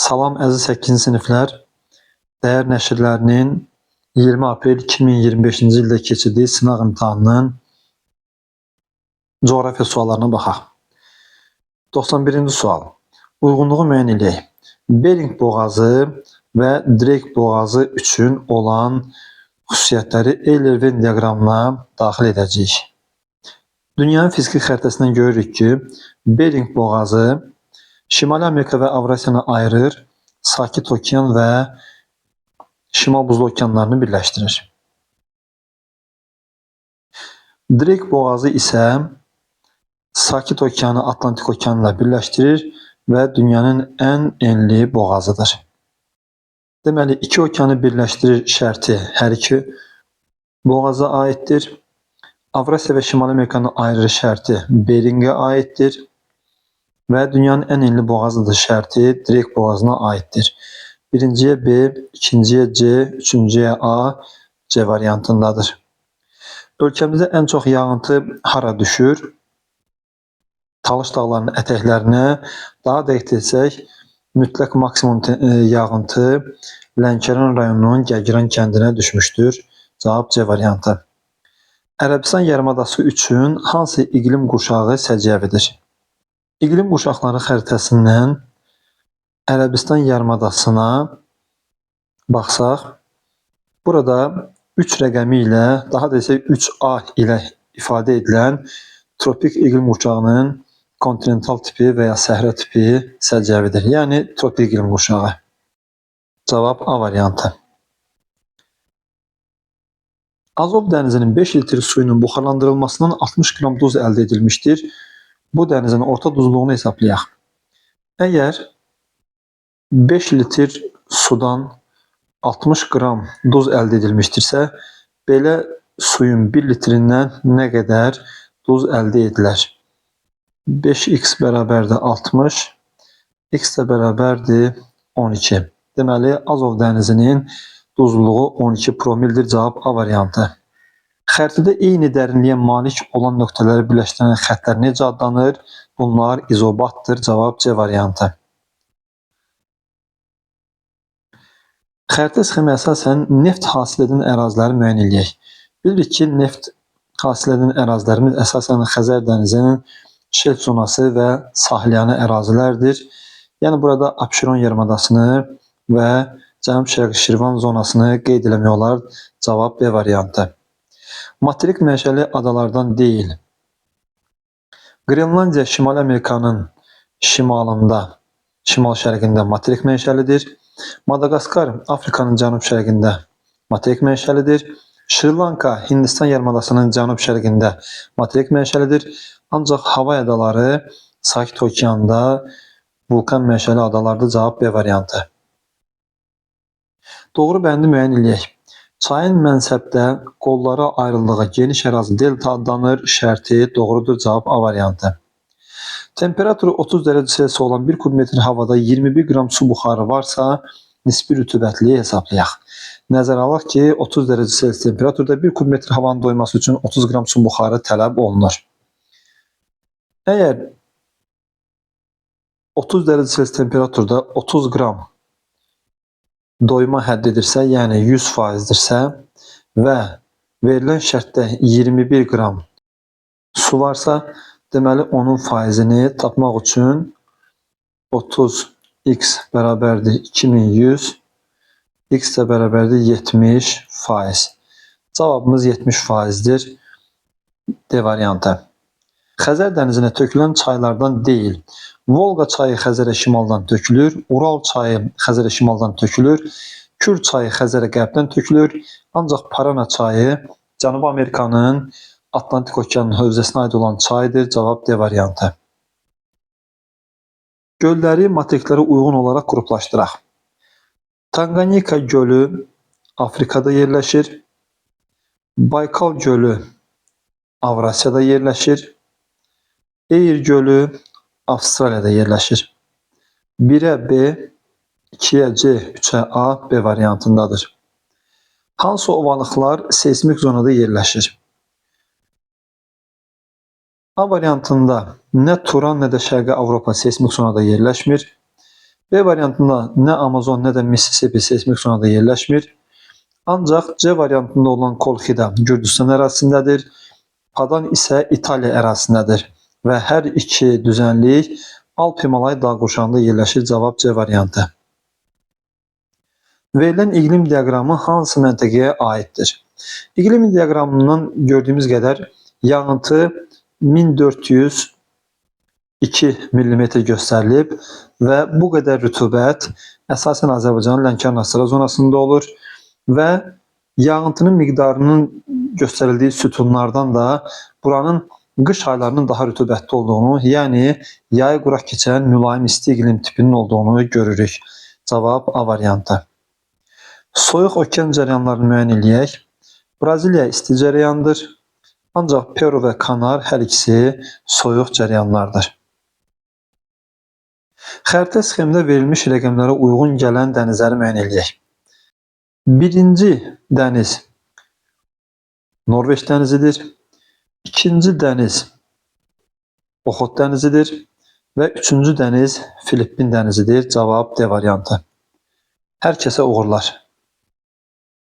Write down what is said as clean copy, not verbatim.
Salam əziz 8-ci siniflər, dəyər nəşrlərinin 20 aprel 2025-ci ildə keçirdiyi sınaq imtahanının coğrafiya suallarına baxaq. 91-ci sual. Uyğunluğu müəyyən edək. Bering boğazı və Drake boğazı üçün olan xüsusiyyətləri Euler-Venn diaqramına daxil edəcəyik. Dünyanın fiziki xəritəsindən görürük ki, Bering boğazı Şimali Amerika və Avrasiyanı ayırır, Sakit Okean və Şimal Buzlu okeanlarını birləşdirir. Drake boğazı isə Sakit Okeanı Atlantik Okeanla birləşdirir və dünyanın ən enli boğazıdır. Deməli, iki okeanı birləşdirir şərti hər iki boğaza aiddir. Avrasiya və Şimali Amerikanı ayırır şərti Beringə aiddir. Və dünyanın ən enli boğazıdır şərti Drake boğazına aiddir. Birinciyə B, ikinciyə C, üçüncüyə A, C variantındadır. Ölkəmizdə ən çox yağıntı hara düşür? Talış dağlarının ətəklərinə, daha dəqiq desək, mütləq maksimum yağıntı Lənkəran rayonunun Gəgiran kəndinə düşmüşdür. Cavab C variantı. Ərəbistan yarımadası üçün hansı iqlim qurşağı səciyyəvidir? İqlim qurşaqları xəritəsindən Ərəbistan yarımadasına baxsaq, burada 3 rəqəmi ilə, daha desək 3A ilə ifadə edilən tropik iqlim qurşağının kontinental tipi və ya səhra tipi səciyyəvidir. Yəni, tropik iqlim qurşağı. Cavab A variantı. Azov dənizinin 5 litr suyunun buxarlandırılmasından 60 qram duz əldə edilmişdir. Bu dənizin orta duzluğunu hesablayaq. Əgər 5 litr sudan 60 qram duz əldə edilmişdirsə, belə suyun 1 litrindən nə qədər duz əldə edilər? 5x bərabərdir 60, x də bərabərdir 12. Deməli, Azov dənizinin duzluluğu 12 promildir. Cavab A variantı. Xəritədə eyni dərinliyə malik olan nöqtələri birləşdirən xəttlər necə adlanır? Bunlar izobatdır. Cavab C variantı. Xəritə sxemə əsasən neft hasil edən əraziləri müəyyən edək. Bilirik ki, neft hasil edən ərazilərimiz əsasən Xəzər dənizinin şelf zonası və sahilyanı ərazilərdir. Yəni, burada Abşeron yarımadasını və Cənub-Şərqi Şirvan zonasını qeyd eləmək olar. Cavab B variantı. Materik mənşəli adalardan deyil. Qrenlandiya Şimali Amerikanın şimalında, şimal-şərqində materik mənşəlidir. Madagaskar Afrikanın cənub-şərqində materik mənşəlidir. Şri Lanka Hindistan yarımadasının cənub-şərqində materik mənşəlidir. Ancaq Havay adaları Sakit Okeanda vulkan mənşəli adalardır. Cavab B variantı. Doğru bəndi müəyyən edək. Çayın mənsəbdə qollara ayrıldığı geniş ərazi delta adlanır. Şərti doğrudur. Cavab A variantı. Temperaturu 30 dərəcə Selsi olan 1 kub metr havada 21 qram su buxarı varsa, nisbi rütubətliyi hesablayaq. Nəzərə alaq ki, 30 dərəcə Selsi temperaturda 1 kub metr havanın doyması üçün 30 qram su buxarı tələb olunur. Əgər 30 dərəcə Selsi temperaturda 30 qram doyma həddidirsə, yəni 100%dirsə və verilən şərtdə 21 qram su varsa, deməli onun faizini tapmaq üçün 30x bərabərdir 2100, x də bərabərdir 70%. Cavabımız 70%dir. D variantı. Xəzər dənizinə tökülən çaylardan deyil. Volqa çayı Xəzərə şimaldan tökülür, Ural çayı Xəzərə şimaldan tökülür, Kür çayı Xəzərə qərbdən tökülür, ancaq Parana çayı Cənubi Amerikanın Atlantik Okeanının hövzəsinə aid olan çaydır. Cavab D variantı. Gölləri materiklərə uyğun olaraq qruplaşdıraq. Tanqanyika gölü Afrikada yerləşir, Baykal gölü Avrasiyada yerləşir, Eir gölü Avstraliyada yerləşir. 1-ə B, 2-yə C, 3-ə A, B variantındadır. Hansı ovalıqlar seismik zonada yerləşir? A variantında nə Turan, nə də Şərqi Avropa seismik zonada yerləşmir. B variantında nə Amazon, nə də Mississippi seismik zonada yerləşmir. Ancaq C variantında olan Kolxida Gürcüstan ərazisindədir. Padan isə İtaliya ərazisindədir və hər iki düzənlik Alp-Himalay dağ qurşağında yerləşir. Cavab C variantı. Verilən iqlim diaqramı hansı məntəqəyə aiddir? İqlim diaqramından gördüyümüz qədər yağıntı 1402 mm göstərilib və bu qədər rütubət əsasən Azərbaycanın Lənkəran-Astara zonasında olur və yağıntının miqdarının göstərildiyi sütunlardan da buranın qış aylarının daha rütubətli olduğunu, yəni yayı quraq keçən mülayim isti iqlim tipinin olduğunu görürük. Cavab A variantı. Soyuq okean cəryanlarını müəyyən eləyək. Braziliya isti cəryandır, ancaq Peru və Kanar hər ikisi soyuq cəryanlardır. Xəritə sxemində verilmiş rəqəmlərə uyğun gələn dənizləri müəyyən eləyək. Birinci dəniz Norveç dənizidir. İkinci dəniz Oxot dənizidir və üçüncü dəniz Filippin dənizidir. Cavab D variantı. Hər kəsə uğurlar.